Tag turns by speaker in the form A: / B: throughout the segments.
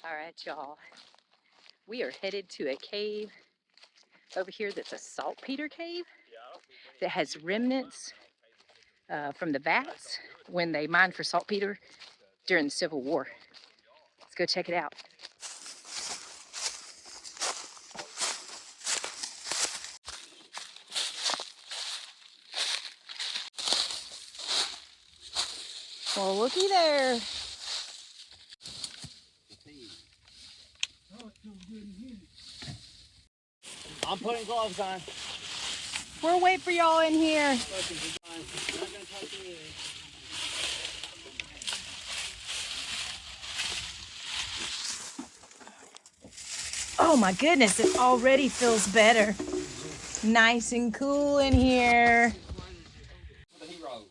A: All right, y'all. We are headed to a cave over here that's a saltpeter cave that has remnants from the vats when they mined for saltpeter during the Civil War. Let's go check it out. Well, looky there.
B: I'm putting gloves on.
A: We'll wait for y'all in here. Oh my goodness, it already feels better. Nice and cool in here.
B: The heroes.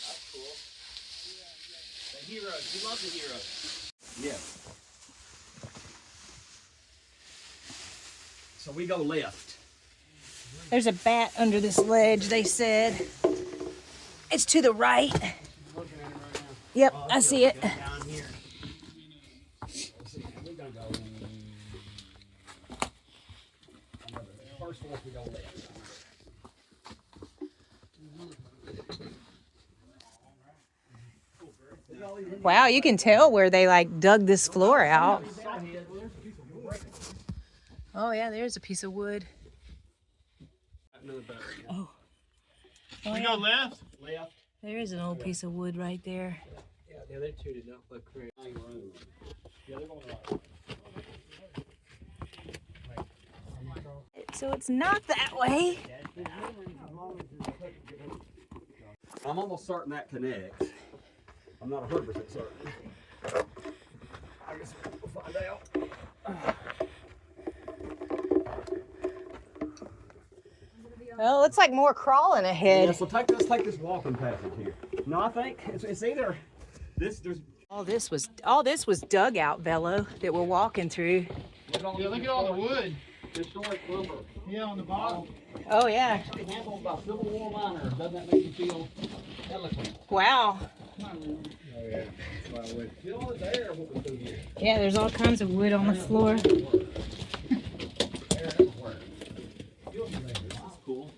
B: That's cool. The heroes. You love the heroes. Yeah. So we go left.
A: There's a bat under this ledge, they said. It's to the right. Yep, I see it.
B: Down here. We're gonna go. First floor, we go left.
A: Wow, you can tell where they like dug this floor out. Oh yeah, there's a piece of wood. Oh.
C: We go left?
B: Left.
A: There is an old piece of wood right there.
C: Yeah, the other two did not look great.
B: Yeah, they're going right.
A: So it's not that way.
B: I'm almost certain that connects. I'm not 100% certain. I guess we'll find out.
A: Well, it looks like more crawling ahead.
B: Yeah, so let's take this walking passage here. No, I think it's either this. There's
A: All this was dug out, Velo, that we're walking through.
C: Yeah, look at all the wood.
B: historic lumber.
C: Yeah, on the bottom.
A: Oh yeah.
B: Handled by Civil War miners. Doesn't that make you feel eloquent?
A: Wow.
C: Oh yeah. That's why I went.
B: Still there what we do here.
A: Yeah, there's all kinds of wood on the floor.
B: Cool.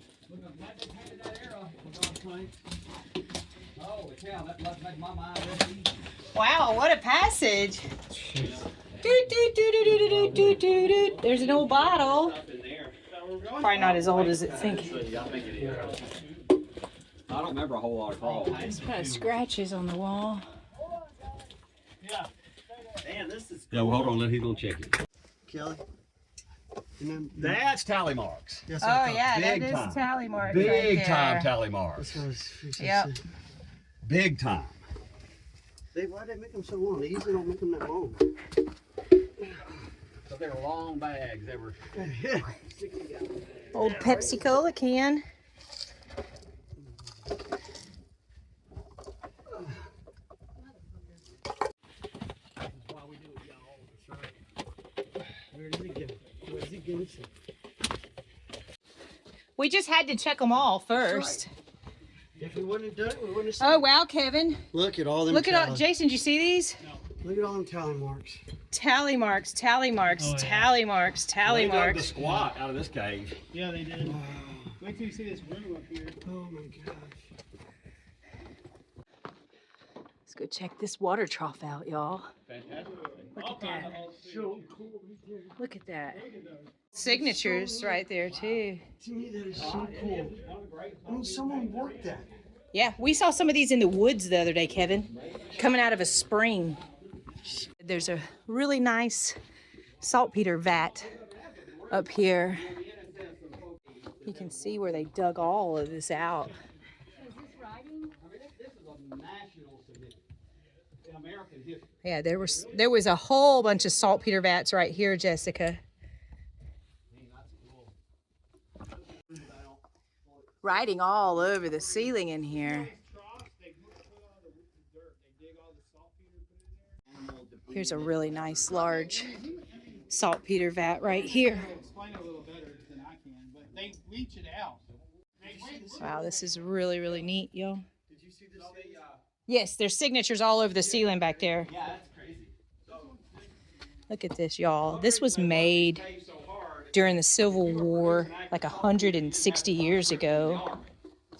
B: Holy cow, that must make my mind easy.
A: Wow, what a passage. Doot, doot, doot, doot, doot, doot, doot, doot, doot. There's an old bottle. Probably not as old as it thinks.
B: I don't remember a whole lot of crawl.
A: There's kind of scratches on the wall.
C: Yeah.
B: Man, this is. Yeah, well, hold on. He's gonna check it.
C: Kelly.
B: That's tally marks.
C: Yes,
A: Oh yeah,
B: Big
A: that is
B: time.
A: tally marks
B: Big
A: right there.
B: time tally marks.
A: Yep.
B: Big time.
C: Why did they make them so long? They usually don't make them that long.
B: So they were long bags. They were.
A: Old Pepsi Cola can. We just had to check them all first.
C: If we wouldn't have done it, we wouldn't have seen
A: Oh wow, Kevin!
C: Look at all them.
A: Look at all, Jason. Did you see these?
C: Look at all them tally marks.
A: Tally marks, tally marks,
C: Oh, yeah.
A: tally marks, tally
B: They dug the
A: marks.
B: squat out of this cave.
C: Yeah, they did. Wait till you see this room up here. Oh my gosh.
A: Let's go check this water trough out, y'all.
B: Fantastic.
A: Look at that.
C: So cool.
A: Look at that. Signatures right there too.
C: To me, that is so cool. I mean, someone worked that.
A: Yeah, we saw some of these in the woods the other day, Kevin, coming out of a spring. There's a really nice saltpeter vat up here. You can see where they dug all of this out. Yeah, there was a whole bunch of saltpeter vats right here, Jessica. Writing all over the ceiling in here. Here's a really nice large saltpeter vat right here.
C: Explain it a little better than I can, but they leach it out.
A: Wow, this is really, really neat, yo.
C: Did you see this?
A: Yes, there's signatures all over the ceiling back there.
B: Yeah, that's crazy.
A: Look at this, y'all. This was made during the Civil War, like 160 years ago.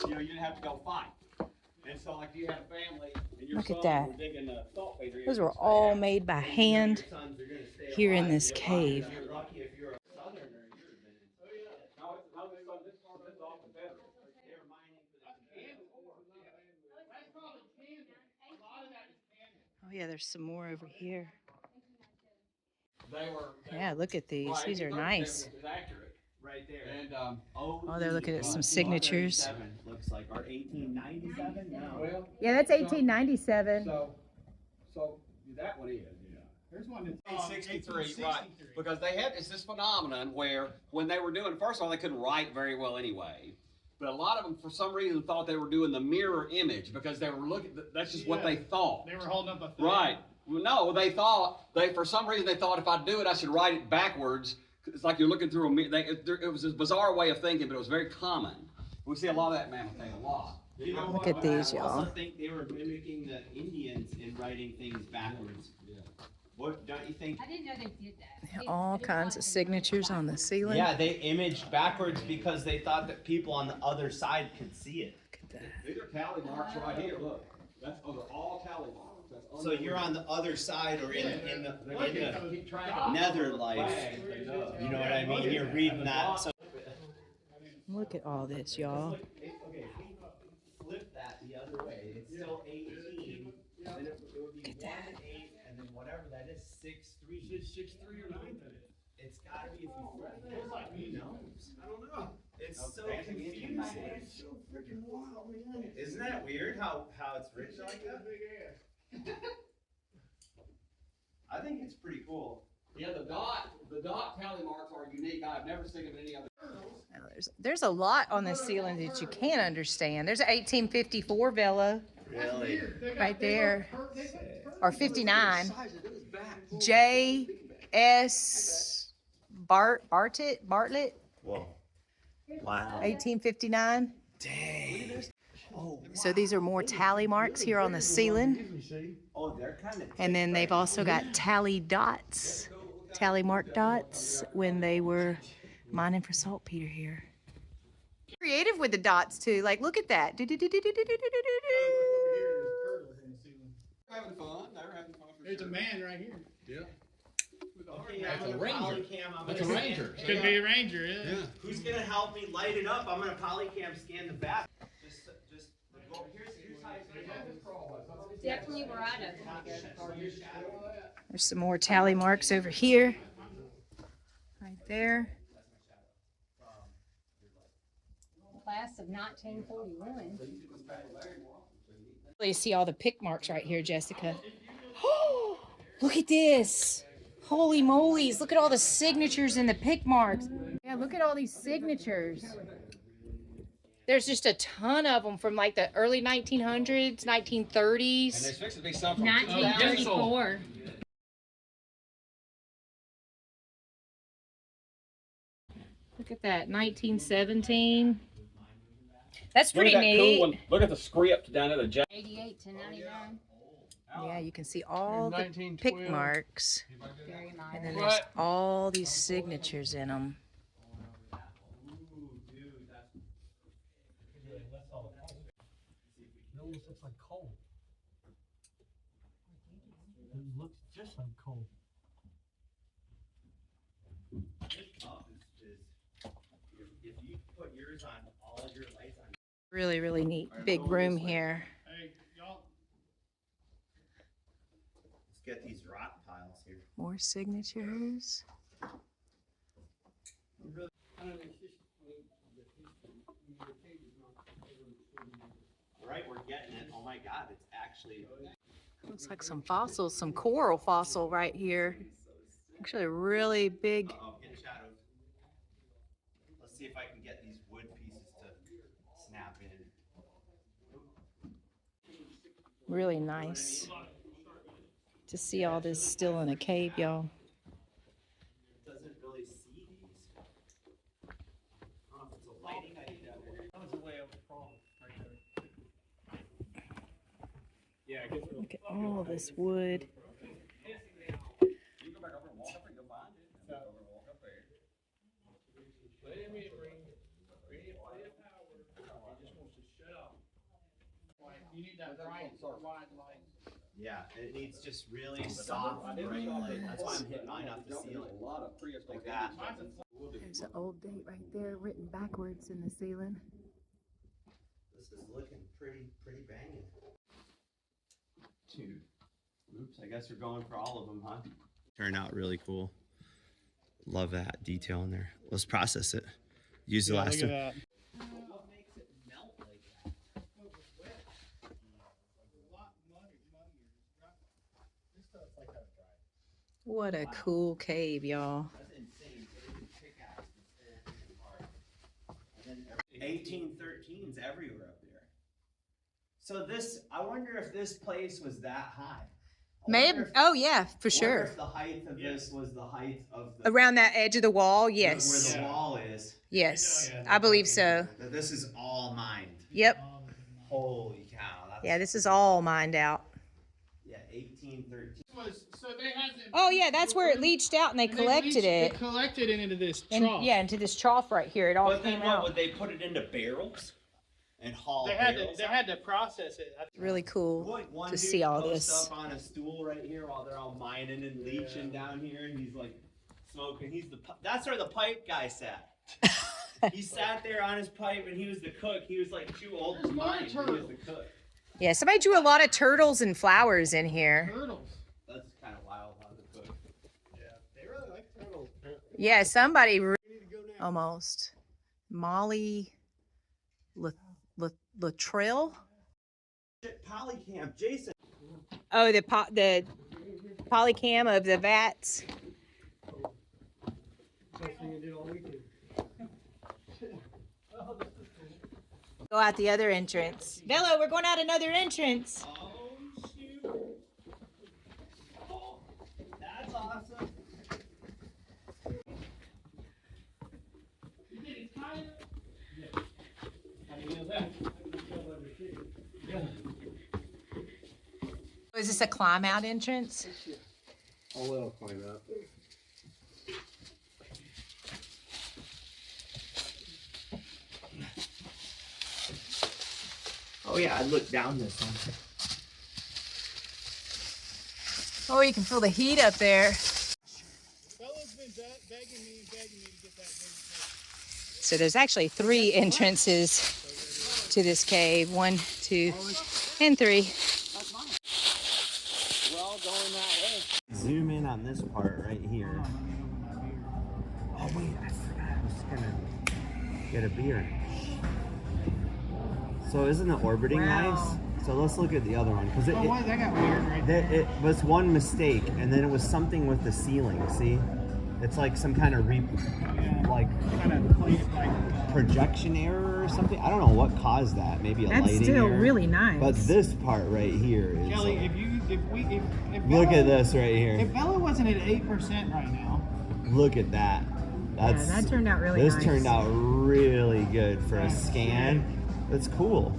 B: You know, you didn't have to go fight. And so, like, you had a family, and your
A: Look at
B: sons
A: that.
B: were digging the saltpeter.
A: Those were all made by hand here in this cave.
B: You're lucky if you're a southerner. No, this part is all Confederate. They were mining for the
A: Oh yeah, there's some more over here.
B: They were.
A: Yeah, look at these.
B: Right,
A: These are nice.
B: is accurate. Right there. And
A: Oh, they're looking at some signatures.
B: Looks like, or 1897. No. Well,
A: Yeah, that's 1897.
B: So that one is. Yeah.
C: There's one that's
B: 1863, right? Because they had it's this phenomenon where when they were doing, first of all, they couldn't write very well anyway. But a lot of them, for some reason, thought they were doing the mirror image because they were looking. That's just what they thought.
C: They were holding up a thing.
B: Right. Well, no, for some reason they thought if I do it, I should write it backwards. It's like you're looking through a mirror. It was a bizarre way of thinking, but it was very common. We see a lot of that mammoth thing, a lot.
C: You know
A: Look at these,
D: I
A: y'all.
D: also think they were mimicking the Indians in writing things backwards.
B: Yeah.
D: What, don't you think?
E: I didn't know they did that.
A: All kinds of signatures on the ceiling.
D: Yeah, they imaged backwards because they thought that people on the other side could see it.
A: Look at that.
B: These are tally marks right here. Look, those are all tally marks. That's
D: So you're on the other side or in the
B: keep track of
D: nether life. You know what I mean? You're reading that. So
A: Look at all this, y'all.
D: okay, if we flip that the other way, it's still 18. Then it would be 1 and 8, and then whatever that is, 6, 3.
B: It's 6-3 or 9.
D: It's gotta be if you flip it. Who knows?
B: I don't know.
D: It's so confusing.
B: It's so freaking wild, man.
D: Isn't that weird how it's written like that? I think it's pretty cool.
B: Yeah, the dot tally marks are unique. I've never seen them in any other.
A: Now, there's a lot on the ceiling that you can't understand. There's an 1854 velo
D: Really?
A: right there, or 59. J.S. Bartlett,
D: Whoa. Wow.
A: 1859.
D: Dang. Oh,
A: So these are more tally marks here on the ceiling.
D: oh, they're kind of.
A: And then they've also got tally mark dots when they were mining for saltpeter here. Creative with the dots too. Like, look at that.
B: Having fun. They're having fun.
C: There's a man right here.
B: Yeah.
D: Okay,
B: That's
D: I'm
B: a
D: gonna
B: ranger.
D: polycam. I'm
B: That's a
D: gonna
B: ranger.
D: scan-
C: Could be a ranger, yeah.
D: Who's gonna help me light it up? I'm gonna polycam scan the back. Just go. Here's how you do it.
E: Definitely where I know.
A: There's some more tally marks over here. Right there.
E: Class of 1941.
A: You see all the pick marks right here, Jessica. Look at this. Holy molies. Look at all the signatures and the pick marks. Yeah, look at all these signatures. There's just a ton of them from like the early 1900s, 1930s.
B: And there's fixing to be some from
E: 1934.
A: Look at that, 1917. That's
B: Look
A: pretty
B: at that
A: neat.
B: cool one. Look at the script down at the
E: 88 to 99.
A: Yeah, you can see all the
C: 1912.
A: pick marks.
E: Very nice.
A: And then there's all these signatures in them.
F: It almost looks like coal. It looks just like coal.
D: If you put yours on, all of your lights on.
A: Really, really neat. Big room here.
C: Hey, y'all.
D: Let's get these rock piles here.
A: More signatures.
D: Right, we're getting it. Oh my God, it's actually.
A: Looks like some fossils, some coral fossil right here. Actually, a really big.
D: Uh-oh, get shadowed. Let's see if I can get these wood pieces to snap in.
A: Really nice to see all this still in a cave, y'all.
D: Doesn't really see these. I don't know if it's a lighting idea.
F: That was the way I was crawling right there.
A: Look at all this wood.
B: You go back over and walk up there, you'll find it. Go over and walk up there.
C: You need that bright wide light.
D: Yeah, it needs just really soft bright light. That's why I'm hitting mine off the ceiling.
B: A lot of prehistoric
D: Like that.
A: There's an old date right there written backwards in the ceiling.
D: This is looking pretty banging. Dude. Oops, I guess we're going for all of them, huh? Turned out really cool. Love that detail in there. Let's process it. Use the last one.
C: That.
D: What makes it melt like that?
A: What a cool cave, y'all.
D: That's insane. So they can pickaxe this whole thing apart. And then 1813's everywhere up there. So this, I wonder if this place was that high. I
A: Maybe.
D: wonder if-
A: Oh yeah, for
D: wonder
A: sure.
D: if the height of this was the height of the
A: Around that edge of the wall,
D: where
A: yes.
D: the wall is.
A: Yes, I believe so.
D: That this is all mined.
A: Yep.
D: Holy cow! That's,
A: Yeah, this is all mined out.
D: Yeah, 1813.
C: So they had to.
A: Oh yeah, that's where it leached out and they collected
C: They
A: it.
C: collected it into this
A: And,
C: trough.
A: yeah, into this trough right here. It all
D: But then
A: came
D: what
A: out.
D: would they put it into barrels and haul
C: They had
D: barrels?
C: to. They had to process it.
A: Really cool
D: Like one
A: to
D: dude
A: see all
D: posts
A: this.
D: up on a stool right here while they're all mining and leaching down here, and he's like smoking. He's the that's where the pipe guy sat. He sat there on his pipe, and he was the cook. He was like too old to
C: There's more
D: mine. He was
C: turtles.
D: the cook.
A: Yeah, somebody drew a lot of turtles and flowers in here.
C: Turtles.
D: That's kind of wild how the cook.
C: Yeah, they really like turtles.
A: Yeah, somebody almost. Molly Latrell.
D: Shit, Polycamp, Jason.
A: Oh, the polycam of the vats. Go out the other entrance. Bello, we're going out another entrance.
D: Oh shoot! Oh, that's awesome.
A: Is this a climb out entrance?
C: I'll let them climb up.
D: Oh yeah, I looked down this one.
A: Oh, you can feel the heat up there.
C: Bella's been begging me to get that big.
A: So there's actually 3 entrances to this cave. 1, 2, and 3.
D: We're all going that way. Zoom in on this part right here. Oh wait, I forgot I was gonna get a beer. So isn't the orbiting
A: Wow.
D: nice? So let's look at the other one because
C: Oh, what? That got weird right there.
D: it was one mistake, and then it was something with the ceiling. See, it's like some kind of like
C: Kind of played it like.
D: projection error or something. I don't know what caused that. Maybe a lighting error.
A: nice.
D: But this part right here is.
C: Kelly,
D: like-
C: if
D: look
C: Bella,
D: at this right here.
C: If Bella wasn't at 8% right now,
D: Look at that. That's
A: that turned out really
D: This
A: nice.
D: turned out really good for a scan. That's cool.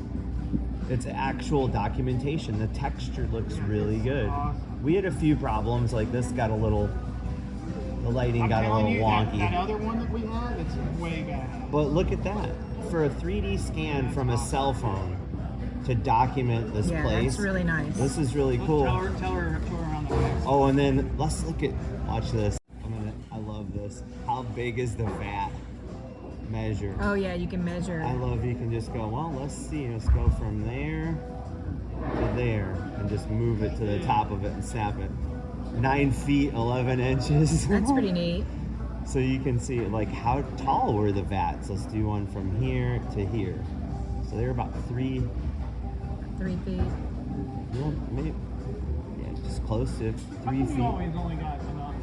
D: It's actual documentation. The texture looks really good. We had a few problems, like this got a little, the lighting
C: I'm
D: got a
C: telling
D: little
C: you,
D: wonky.
C: that other one that we had, it's way better.
D: But look at that. For a 3D scan from a cell phone to document this place.
A: nice.
D: This is really cool.
C: Tell her around the back.
D: Oh, and then let's look at, watch this. I love this. How big is the vat? Measure.
A: Oh yeah, you can measure.
D: I love you can just go, well, let's see. Let's go from there to there and just move it to the top of it and snap it. 9 feet, 11 inches.
A: That's pretty neat.
D: So you can see like how tall were the vats. Let's do one from here to here. So they're about 3,
A: 3 feet.
D: yeah, maybe, yeah, just close to 3
C: We
D: feet.
C: always only got enough.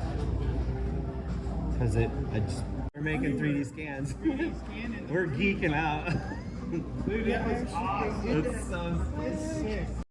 D: Because we're making 3D scans. We're geeking out.
C: Dude, that was awesome.
D: It's so
C: It's sick.